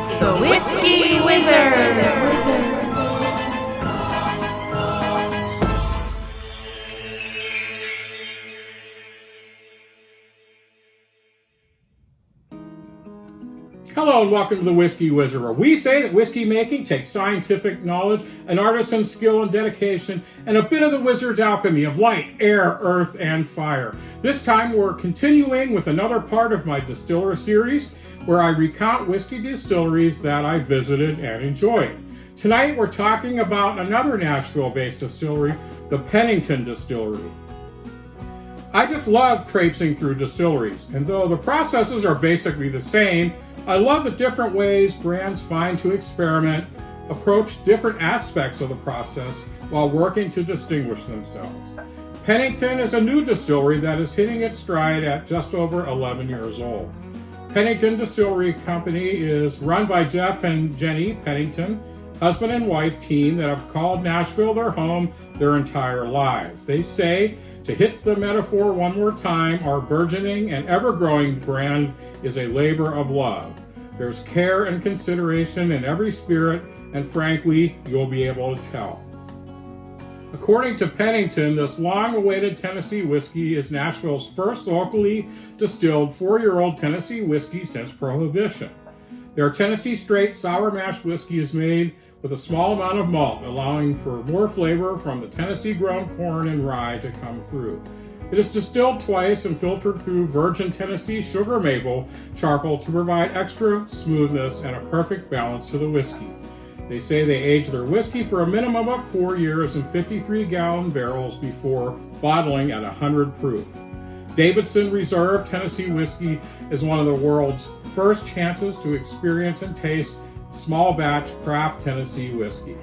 It's the Whiskey Wizard. Hello and welcome to the Whiskey Wizard, where we say that whiskey making takes scientific knowledge, an artisan's skill and dedication, and a bit of the wizard's alchemy of light, air, earth, and fire. This time we're continuing with another part of my Distillery series, where I recount whiskey distilleries that I visited and enjoyed. Tonight we're talking about another Nashville-based distillery, the Pennington Distillery. I just love traipsing through distilleries, and though the processes are basically the same, I love the different ways brands find to experiment, approach different aspects of the process while working to distinguish themselves. Pennington is a new distillery that is hitting its stride at just over 11 years old. Pennington Distillery Company is run by Jeff and Jenny Pennington, husband and wife team that have called Nashville their home their entire lives. They say, to hit the metaphor one more time, our burgeoning and ever-growing brand is a labor of love. There's care and consideration in every spirit, and frankly, you'll be able to tell. According to Pennington, this long-awaited Tennessee whiskey is Nashville's first locally distilled 4-year-old Tennessee whiskey since Prohibition. Their Tennessee straight sour mash whiskey is made with a small amount of malt, allowing for more flavor from the Tennessee-grown corn and rye to come through. It is distilled twice and filtered through virgin Tennessee sugar maple charcoal to provide extra smoothness and a perfect balance to the whiskey. They say they age their whiskey for a minimum of 4 years in 53-gallon barrels before bottling at 100 proof. Davidson Reserve Tennessee whiskey is one of the world's first chances to experience and taste small batch craft Tennessee whiskey.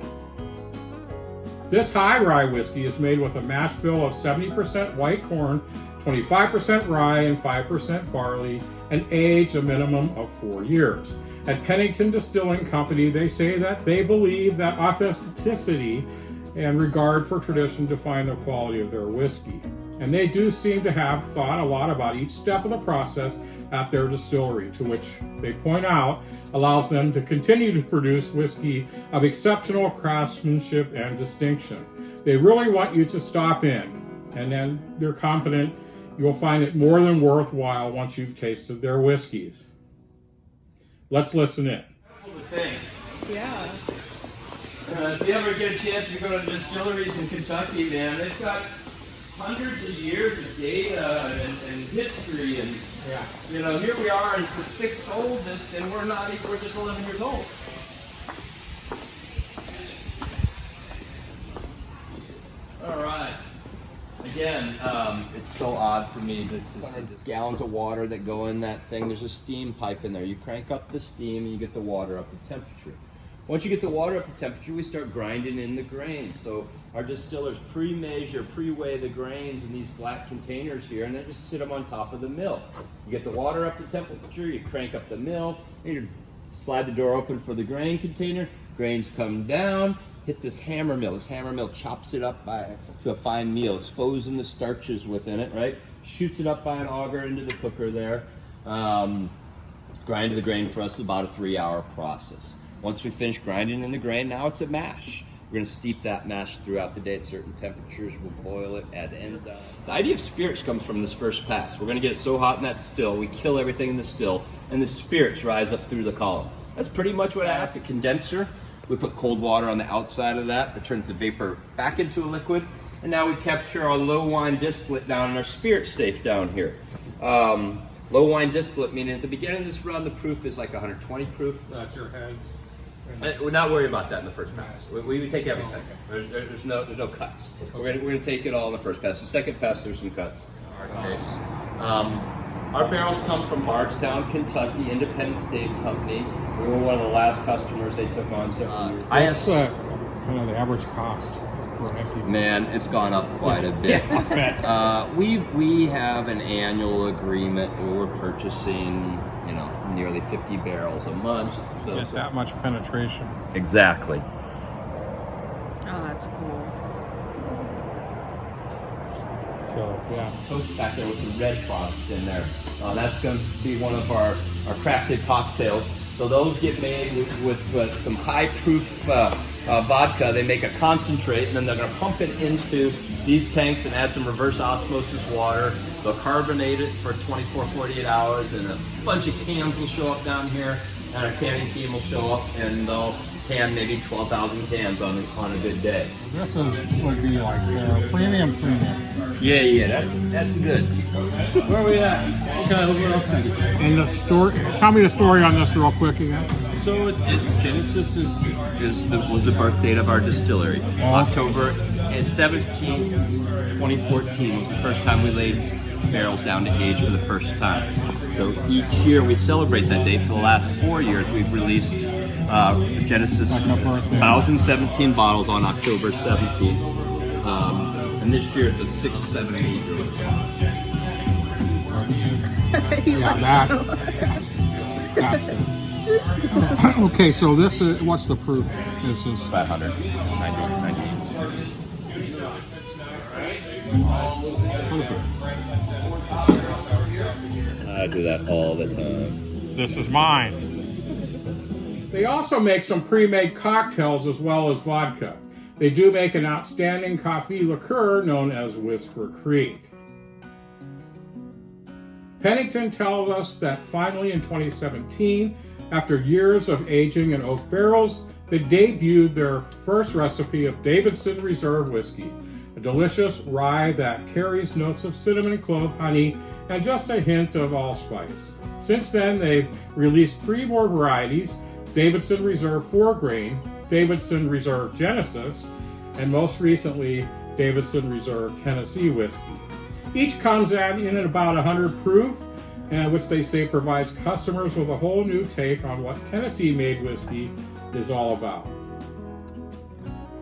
This high rye whiskey is made with a mash bill of 70% white corn, 25% rye, and 5% barley, and aged a minimum of 4 years. At Pennington Distilling Company, they say that they believe that authenticity and regard for tradition define the quality of their whiskey. And they do seem to have thought a lot about each step of the process at their distillery, to which they point out allows them to continue to produce whiskey of exceptional craftsmanship and distinction. They really want you to stop in, and then they're confident you'll find it more than worthwhile once you've tasted their whiskeys. Let's listen in. Yeah. If you ever get a chance to go to distilleries in Kentucky, man, they've got hundreds of years of data and history, and you know, here we are in the 6th oldest, and we're just 11 years old. All right. Again, it's so odd for me just to see gallons of water that go in that thing. There's a steam pipe in there. You crank up the steam and you get the water up to temperature. Once you get the water up to temperature, we start grinding in the grains. So our distillers pre-measure, pre-weigh the grains in these black containers here, and then just sit them on top of the mill. You get the water up to temperature, you crank up the mill, and you slide the door open for the grain container, grains come down, hit this hammer mill. This hammer mill chops it up to a fine meal, exposing the starches within it, right? Shoots it up by an auger into the cooker there. Grind the grain for us is about a 3-hour process. Once we finish grinding in the grain, now it's a mash. We're going to steep that mash throughout the day at certain temperatures. We'll boil it, add enzyme. The idea of spirits comes from this first pass. We're going to get it so hot in that still, we kill everything in the still, and the spirits rise up through the column. That's pretty much what happens. A condenser. We put cold water on the outside of that. It turns the vapor back into a liquid. And now we capture our low wine distillate down in our spirit safe down here. Low wine distillate, meaning at the beginning of this run, the proof is like 120 proof. That's your heads. We're not worried about that in the first pass. We take everything. There's no cuts. We're gonna take it all in the first pass. The second pass, there's some cuts. Our barrels come from Bardstown, Kentucky, Independent Stave Company. We were one of the last customers they took on several years. What's kind of the average cost for an empty? Man, it's gone up quite a bit. We have an annual agreement where we're purchasing, nearly 50 barrels a month. So Get that much penetration. Exactly. Oh, that's cool. So, yeah. Coach back there with some red product in there. That's going to be one of our crafted cocktails. So those get made with some high proof vodka. They make a concentrate, and then they're going to pump it into these tanks and add some reverse osmosis water. They'll carbonate it for 24, 48 hours, and a bunch of cans will show up down here, and our canning team will show up, and they'll can maybe 12,000 cans on a good day. This would be like premium. Yeah, that's good. Where are we at? What else can I get? And the story. Tell me the story on this real quick again. So Genesis was the birth date of our distillery. October 17, 2014 was the first time we laid barrels down to age for the first time. So each year we celebrate that date. For the last 4 years, we've released Genesis 1,017 bottles on October 17th. And this year it's a 6, 7, 8 year. Yeah, that's it. Okay, so this is, what's the proof? This is 598. I do that all the time. This is mine. They also make some pre-made cocktails as well as vodka. They do make an outstanding coffee liqueur known as Whisper Creek. Pennington tells us that finally in 2017, after years of aging in oak barrels, they debuted their first recipe of Davidson Reserve whiskey, a delicious rye that carries notes of cinnamon, clove, honey, and just a hint of allspice. Since then, they've released 3 more varieties: Davidson Reserve 4-grain, Davidson Reserve Genesis, and most recently, Davidson Reserve Tennessee whiskey. Each comes in at about 100 proof, which they say provides customers with a whole new take on what Tennessee-made whiskey is all about.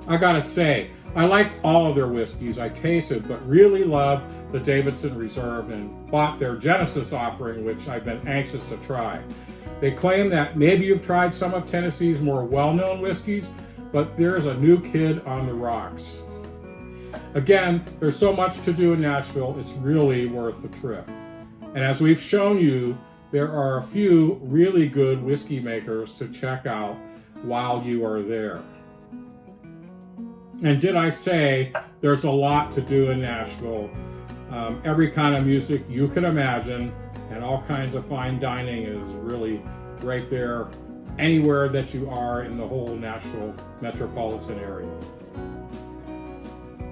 I gotta say, I like all of their whiskeys I tasted, but really love the Davidson Reserve and bought their Genesis offering, which I've been anxious to try. They claim that maybe you've tried some of Tennessee's more well-known whiskeys, but there's a new kid on the rocks. Again, there's so much to do in Nashville, it's really worth the trip. And as we've shown you, there are a few really good whiskey makers to check out while you are there. And did I say there's a lot to do in Nashville? Every kind of music you can imagine, and all kinds of fine dining is really right there anywhere that you are in the whole Nashville metropolitan area.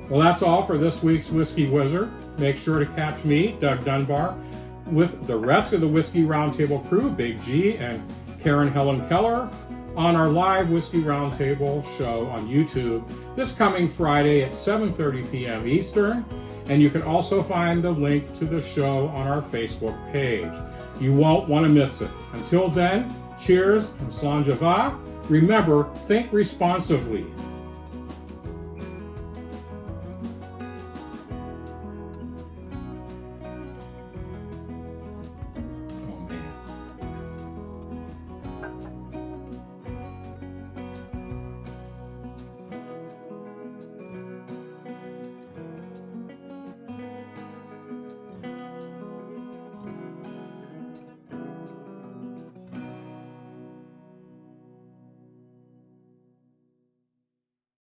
Well, that's all for this week's Whiskey Wizard. Make sure to catch me, Doug Dunbar, with the rest of the Whiskey Roundtable crew, Big G and Karen Helen Keller, on our live Whiskey Roundtable show on YouTube this coming Friday at 7:30 p.m. Eastern. And you can also find the link to the show on our Facebook page. You won't want to miss it. Until then, cheers and Sanjava. Remember, think responsively.